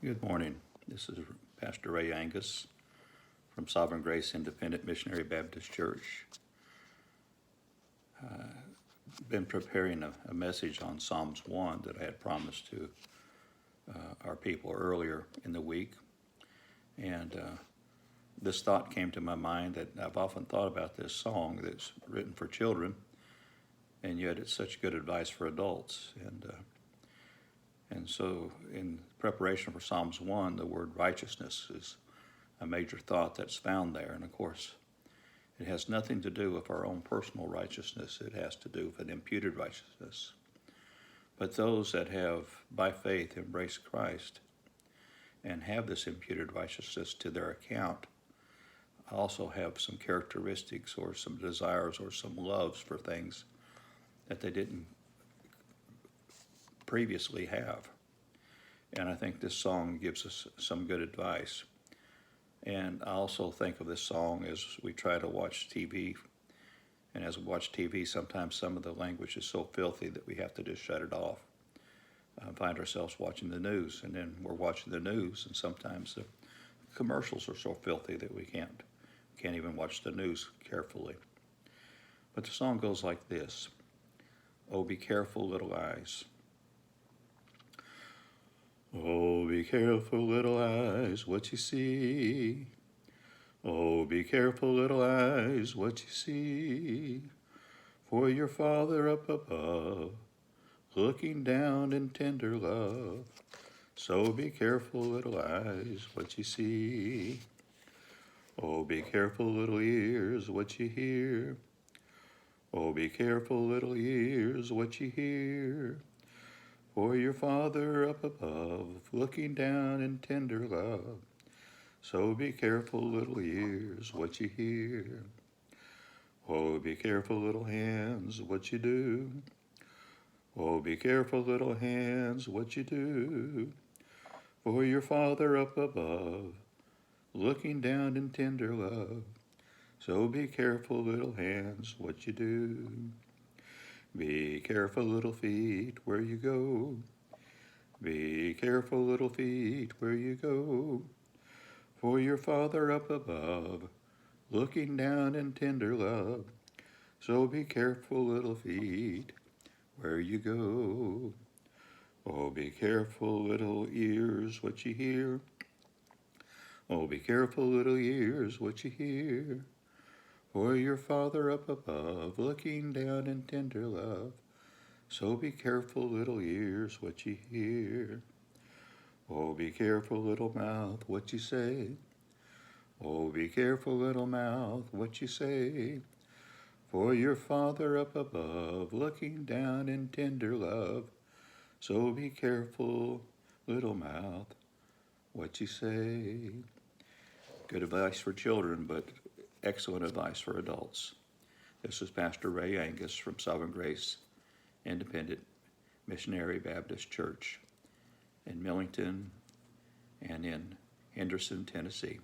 Good morning. This is Pastor Ray Angus from Sovereign Grace Independent Missionary Baptist Church. Been preparing a message on Psalms 1 that I had promised to our people earlier in the week. And this thought came to my mind that I've often thought about this song that's written for children, and yet it's such good advice for adults. And so in preparation for Psalms 1, the word righteousness is a major thought that's found there. And of course, it has nothing to do with our own personal righteousness. It has to do with an imputed righteousness. But those that have, by faith, embraced Christ and have this imputed righteousness to their account also have some characteristics or some desires or some loves for things that they didn't previously have. And I think this song gives us some good advice. And I also think of this song as we try to watch TV. And as we watch TV, sometimes some of the language is so filthy that we have to just shut it off. Find ourselves watching the news, and then we're watching the news, and sometimes the commercials are so filthy that we can't even watch the news carefully. But the song goes like this: "Oh, be careful, little eyes. Oh, be careful, little eyes, what you see. Oh, be careful, little eyes, what you see. For your Father up above, looking down in tender love. So be careful, little eyes, what you see. Oh, be careful, little ears, what you hear. Oh, be careful, little ears, what you hear. For your Father up above, looking down in tender love. So be careful, little ears, what you hear. Oh, be careful, little hands, what you do. Oh, be careful, little hands, what you do. For your Father up above, looking down in tender love. So be careful, little hands, what you do. Be careful, little feet, where you go. Be careful, little feet, where you go. For your Father up above, looking down in tender love. So be careful, little feet, where you go. Oh, be careful, little ears, what you hear. Oh, be careful, little ears, what you hear. For your Father up above, looking down in tender love. So be careful, little ears, what you hear. Oh, be careful, little mouth, what you say. Oh, be careful, little mouth, what you say. For your Father up above, looking down in tender love. So be careful, little mouth, what you say. Good advice for children, but excellent advice for adults. This is Pastor Ray Angus from Sovereign Grace Independent Missionary Baptist Church in Millington and in Henderson, Tennessee.